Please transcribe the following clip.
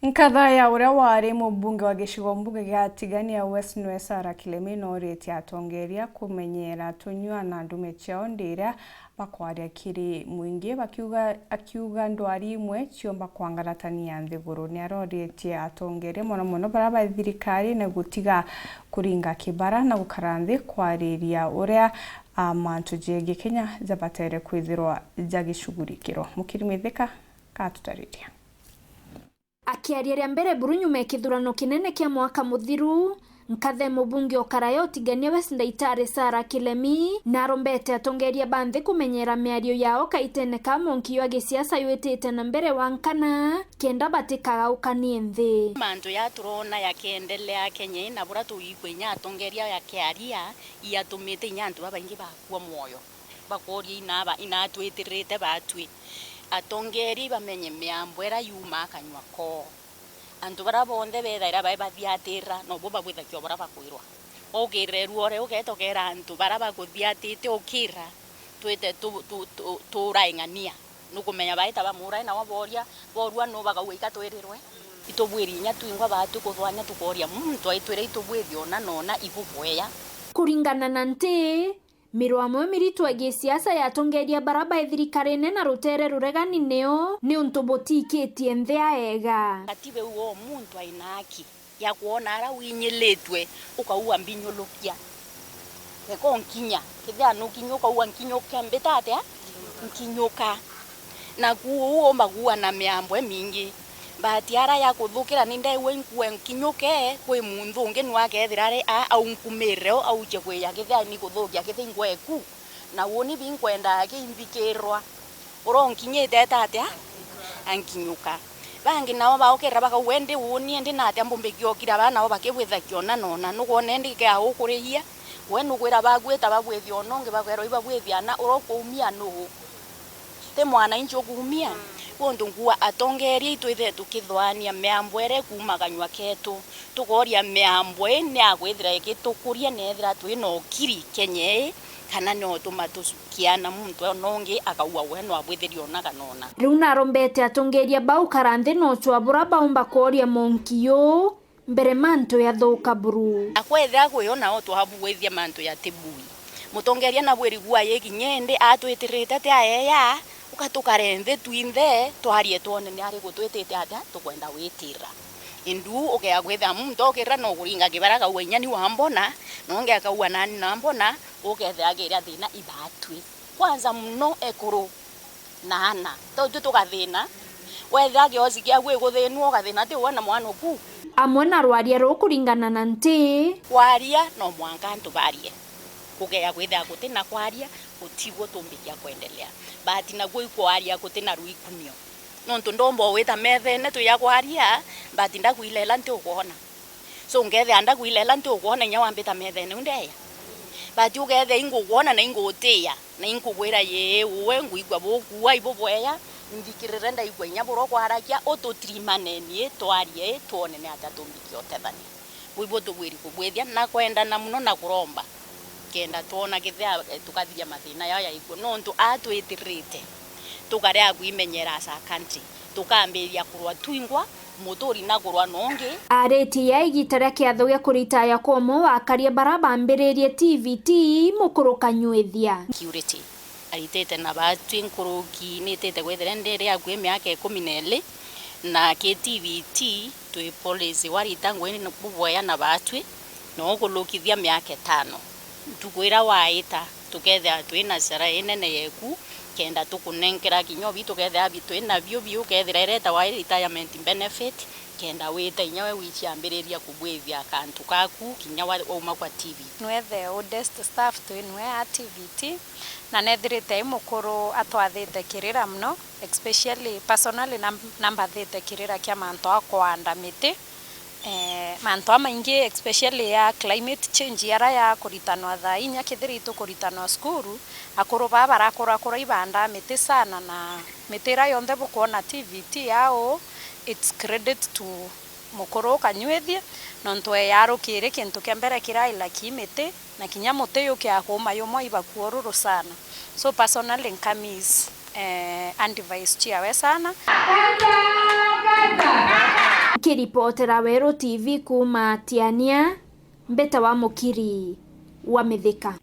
Nkatha ya uria wari mubunge wa gicigo mbunge gia Tigania West niwe Sarah Kilemi norĩtie atongoria kumenyera tunyua na ndume ciao ndiria bakwaria kiri mwingi akiuga ndwari imwe ciomba kwangaratania nthiguru. Niaroritie atongoria muno bara thirikari na gutiga kuringa kibara na gukara nthi kwariria uria mantu jengi Kenya zabatere kwithirwa jagicugurikiro. Mukirimi Thika katutariria. Akiaria mbere burunyume kithurano kinene kia mwaka muthiru, nkathe mubunge okarayo Tigania West ndaitare Sarah Kilemi na rombete atongeria banthi kumenyera miario yao kaitene ka monki wa gisiasa yuitite na mbere wankana kenda batikaga ukanie nthi. Mantu ya turona yakiendelea Kenya na bura tuigwenya atongeria yakiaria iatumite nyantu babaingi bakwa moyo bakoria inatwitirite batwi atongeri bamenye miambwera yuma kanywa ko antu bara bonde bethaira bai bathiatira no bo babwithakio bara bakwirwa ogireru ore ugetokera antu bara baguthiatite okira twite turaingania nukumenya baita bamurai na waboria borua no bagawika twirirwe itobwirinya twingwa batu kuthwanya tukoria muntu aitwire itobwithio na nona ibubweya kuringana na nti mirwamo miritu ya siasa yatongeria baraba thirikari na rutere ruregani neo ni untu botikitie nthia ega katibe uo muntu ainaki ya kuona ara winyiletwe ukauwa mbinyulukia eko nkinya kithia no kinyoka uwa nkinyoka mbetate nkinyoka na kuo magua na miambo mingi batiara ya kuthukira ninde wenkwe nkinyoke kwe mundu unge nwake thirare au nkumireo au chekwe ya kithia ni kuthukia kithingwe ku na woni binkwenda kimbikirwa uronkinyete tatia ankinyuka bangi nao baokera baka wende woni ndi na atia mbumbikio kira bana nao bakibwithakio na nona nugone ndike a ukurihia we nugwira bagwita babwithio nonge bakwero ibabwithiana urokuumia nugu te mwana incho kuumia wondu ngua atongeria itwithe tukithwania miambwere kuma kanywa ketu tukoria miambwe ni agwithira ikitukuria nethira twina okiri Kenya kana no tumatusukiana muntu nongi akaua weno abwithirio na kanona riu narombete atongeria bau karanthi no twabura baumba koria monkiyo mbere mantu ya thuka buru akwethira kuyona o twabuwithia mantu ya tibui mutongeria na bweri gwa yekinyende atwitirite te ayeya ukatukare nthi twinthe twarie tuone ni ari gutwitite ata tukwenda witira indu ukeagwitha muntu okira no kuringa kibara kawenya wambona nonge akauwa nani na mbona ukethe agira thina ibatwi kwanza muno ekuru nana to tukathina wetha gyozi kya gwe guthinwo gathina ti wona mwana oku amwe na rwaria rukuringana na nti kwaria no mwanka ntubarie kugea gwitha gutina kwaria utigo tumbikia kuendelea bahati na gwe kwaria gutina ruikumio nontu ndombo wita methene tu ya kwaria bahati ndakuilela nti ukuona so ngethe anda kuilela nti ukuona nya wambita methene undeya bahati ugethe ingukuona na ingutia na ingugwira ye uwe nguigwa bokuwa ibobweya ndikirire ndaigwa nya buro kwarakia ototirimanenie twarie tuone ne atatumbikio tethani wibo tugwiri kubwithia na kwenda na muno na kuromba kenda tuona kithia tukathia mathina yao ya ikuo nontu atwitirite tukaria kwimenyera sa country tukambiria kurwa twingwa mutori na kurwa nongi areti ya igitara kiatho gya kuritaya komo wakaria baraba ambiririe TVT mukuruka nywithia security aritete na batwi nkuruki nitete gwethera ndere ya gwe miaka 12 na ke TVT twi police waritangwe ni kubwoya na batwi no kulukithia miaka 5 tukwira waita tuketha twina sara enene yeku kenda tukunenkera kinyobi tuketha bitwina byo kethira ireta wa retirement benefit kenda wita inyawe wichiambiriria kubwithia kantu kaku kinyawa uma kwa TV nwethe oldest staff twinwe a TVT na nethirite imukuru atwathite kirira mno especially personally nambathite kirira kia manto akwanda miti manto maingi especially ya climate change yara ya kuritanwa tha inya kithiritu kuritanwa skuru akuru baba barakura ibanda miti sana na mitira yonthe bukuona TVT yao it's credit to mukuru kanywethi nontu yarukire kintu kia mbere kiraila kimiti na kinya muti yuki akuma yomo ibakuoruru sana so personally nkamis and vice chair we sana nkiripotera Weru TV kuma Tiania, Mbeta wa Mukiri wa Mithika.